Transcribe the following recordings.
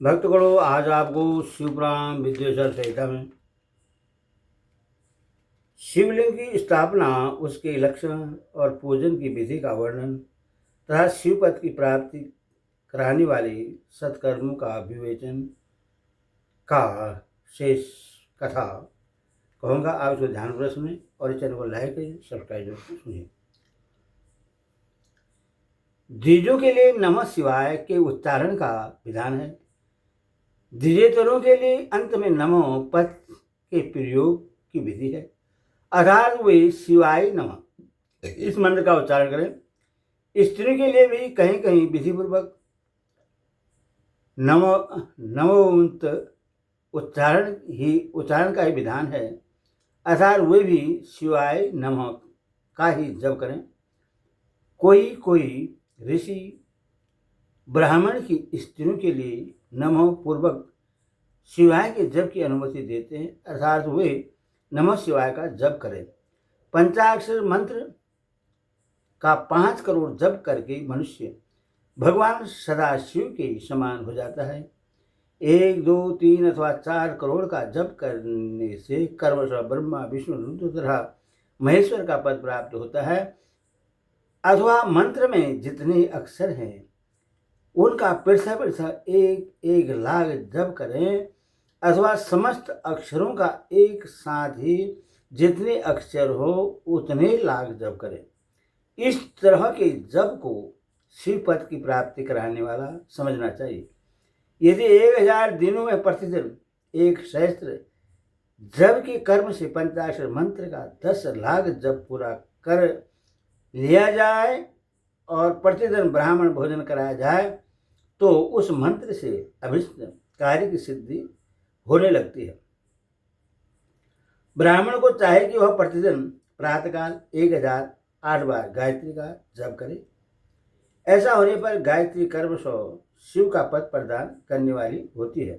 भक्तगणों, आज आपको शिवपुराण विद्वेश्वर संहिता में शिवलिंग की स्थापना, उसके लक्षण और पूजन की विधि का वर्णन तथा शिवपद की प्राप्ति कराने वाले सत्कर्मों का विवेचन का शेष कथा कहूँगा। आप इसको ध्यानपूर्वक सुने और इस चैनल को लाइक करिए, सब्सक्राइब जरूर सुनिए। द्विजों के लिए नमः शिवाय के उच्चारण का विधान है। द्विजेतरों के लिए अंत में नमो पद के प्रयोग की विधि है, अर्थात वे शिवाय नमः इस मंत्र का उच्चारण करें। स्त्री के लिए भी कहीं कहीं विधिपूर्वक नमोन्त उच्चारण का ही विधान है, अर्थात वे भी शिवाय नमः का ही जप करें। कोई ऋषि ब्राह्मण की स्त्रियों के लिए नमः पूर्वक शिवाय के जप की अनुमति देते हैं, अर्थात वे नमः शिवाय का जप करें। पंचाक्षर मंत्र का 5 करोड़ जप करके मनुष्य भगवान सदाशिव के समान हो जाता है। 1, 2, 3 अथवा 4 करोड़ का जप करने से कर्मश ब्रह्मा विष्णु रुद्र तथा महेश्वर का पद प्राप्त होता है, अथवा मंत्र में जितने अक्षर हैं उनका पृथक एक लाख जप करें, अथवा समस्त अक्षरों का एक साथ ही जितने अक्षर हो उतने लाख जप करें। इस तरह के जप को शिवपद की प्राप्ति कराने वाला समझना चाहिए। यदि 1000 दिनों में प्रतिदिन 1 सहस्त्र जप के कर्म से पंचाक्षर मंत्र का 10 लाख जप पूरा कर लिया जाए और प्रतिदिन ब्राह्मण भोजन कराया जाए तो उस मंत्र से अभिष्ट कार्य की सिद्धि होने लगती है। ब्राह्मण को चाहे कि वह प्रतिदिन प्रातःकाल 1008 बार गायत्री का जप करे। ऐसा होने पर गायत्री कर्म सौ शिव का पद प्रदान करने वाली होती है।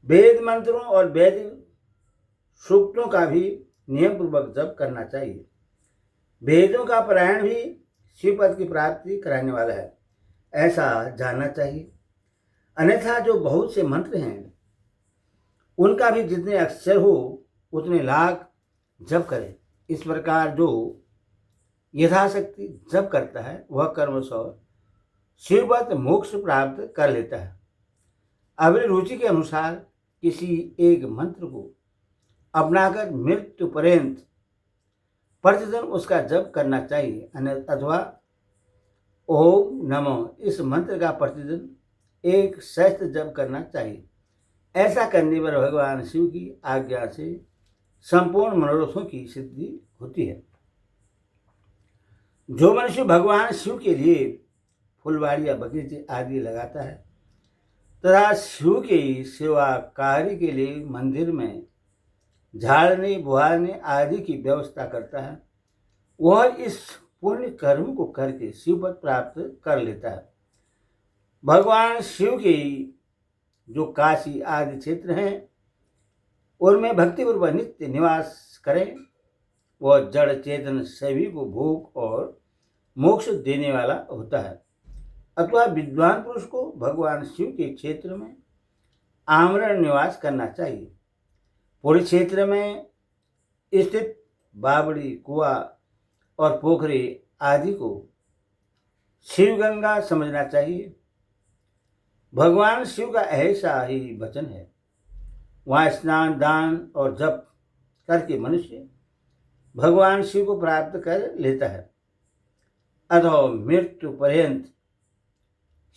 वेद मंत्रों और वैदिक सूक्तों का भी नियम पूर्वक जप करना चाहिए। वेदों का पारायण भी शिव पद की प्राप्ति कराने वाला है, ऐसा जानना चाहिए। अन्यथा जो बहुत से मंत्र हैं उनका भी जितने अक्षर हो उतने लाख जप करें। इस प्रकार जो यथाशक्ति जप करता है वह कर्मशः शिवपद मोक्ष प्राप्त कर लेता है। अपनी रुचि के अनुसार किसी एक मंत्र को अपनाकर मृत्यु पर्यंत प्रतिदिन उसका जप करना चाहिए, अथवा ओम नमो इस मंत्र का प्रतिदिन 1 सहस्त्र जप करना चाहिए। ऐसा करने पर भगवान शिव की आज्ञा से संपूर्ण मनोरथों की सिद्धि होती है। जो मनुष्य भगवान शिव के लिए फुलवाड़ियाँ बगीचे आदि लगाता है तथा शिव के सेवा कार्य के लिए मंदिर में झाड़ने बुहारने आदि की व्यवस्था करता है, वह इस पुण्य कर्म को करके शिवपद प्राप्त कर लेता है। भगवान शिव के जो काशी आदि क्षेत्र हैं उनमें भक्तिपूर्वक नित्य निवास करें। वह जड़ चेतन सभी को भोग और मोक्ष देने वाला होता है। अथवा विद्वान पुरुष को भगवान शिव के क्षेत्र में आमरण निवास करना चाहिए। पूरे क्षेत्र में स्थित बावड़ी, कुआं और पोखरे आदि को शिवगंगा समझना चाहिए। भगवान शिव का ऐसा ही वचन है, वहाँ स्नान दान और जप करके मनुष्य भगवान शिव को प्राप्त कर लेता है, अथवा मृत्यु पर्यंत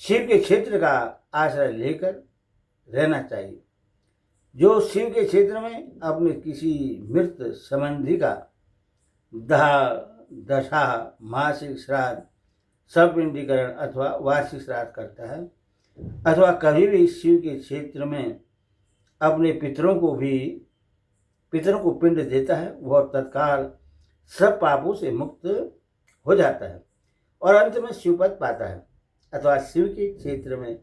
शिव के क्षेत्र का आश्रय लेकर रहना चाहिए। जो शिव के क्षेत्र में अपने किसी मृत संबंधी का दशा, मासिक श्राद्ध, सपिंडीकरण अथवा वार्षिक श्राद्ध करता है, अथवा कभी भी शिव के क्षेत्र में अपने पितरों को पिंड देता है, वह तत्काल सब पापों से मुक्त हो जाता है और अंत में शिवपद पाता है। अथवा शिव के क्षेत्र में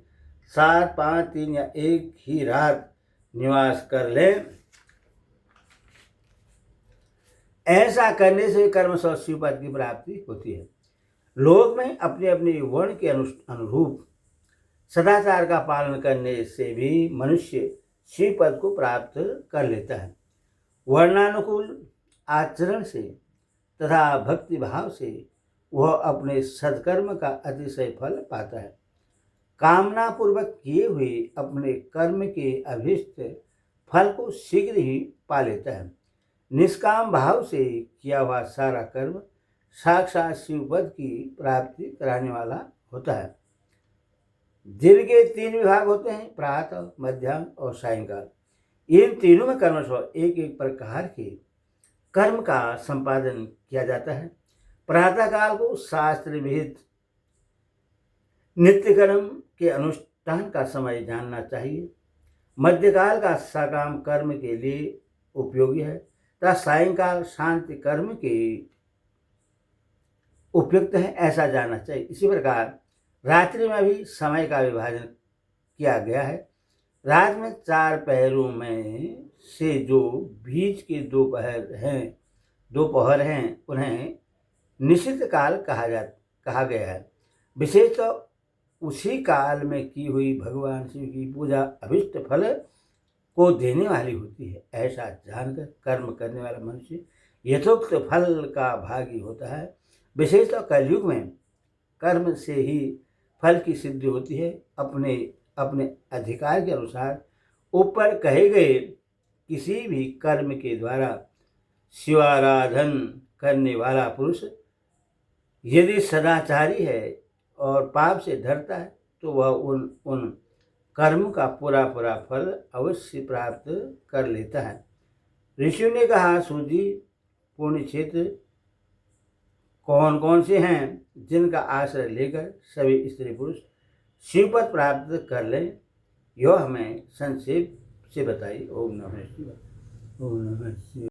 7, 5, 3 या 1 ही रात निवास कर ले। ऐसा करने से कर्मशः शिवपद की प्राप्ति होती है। लोक में अपने अपने वर्ण के अनुरूप सदाचार का पालन करने से भी मनुष्य शिव पद को प्राप्त कर लेता है। वर्णानुकूल आचरण से तथा भक्ति भाव से वह अपने सत्कर्म का अतिशय फल पाता है। कामना पूर्वक किए हुए अपने कर्म के अभीष्ट फल को शीघ्र ही पा लेता है। निष्काम भाव से किया हुआ सारा कर्म साक्षात शिवपद की प्राप्ति कराने वाला होता है। दिन के 3 विभाग होते हैं, प्रातः, मध्याह्न और सायंकाल। इन तीनों में कर्मशः एक एक प्रकार के कर्म का संपादन किया जाता है। प्रातःकाल को शास्त्र विहित नित्य कर्म के अनुष्ठान का समय जानना चाहिए। मध्यकाल का सकाम कर्म के लिए उपयोगी है तथा सायंकाल शांति कर्म के उपयुक्त है, ऐसा जानना चाहिए। इसी प्रकार रात्रि में भी समय का विभाजन किया गया है। रात में 4 पहरों में से जो बीच के 2 पहर हैं उन्हें निश्चित काल कहा गया है। विशेषतः उसी काल में की हुई भगवान शिव की पूजा अभिष्ट फल को देने वाली होती है। ऐसा जानकर कर्म करने वाला मनुष्य यथोक्त फल का भागी होता है। विशेषतः कलयुग में कर्म से ही फल की सिद्धि होती है। अपने अपने अधिकार के अनुसार ऊपर कहे गए किसी भी कर्म के द्वारा शिवाराधन करने वाला पुरुष यदि सदाचारी है और पाप से डरता है तो वह उन कर्म का पूरा फल अवश्य प्राप्त कर लेता है। ऋषियों ने कहा, सूजी पुण्य क्षेत्र कौन कौन से हैं जिनका आश्रय लेकर सभी स्त्री पुरुष शिवपद प्राप्त कर लें, यह हमें संक्षेप से बताइए। ओम नमः शिवाय। ओम नमः शिवाय।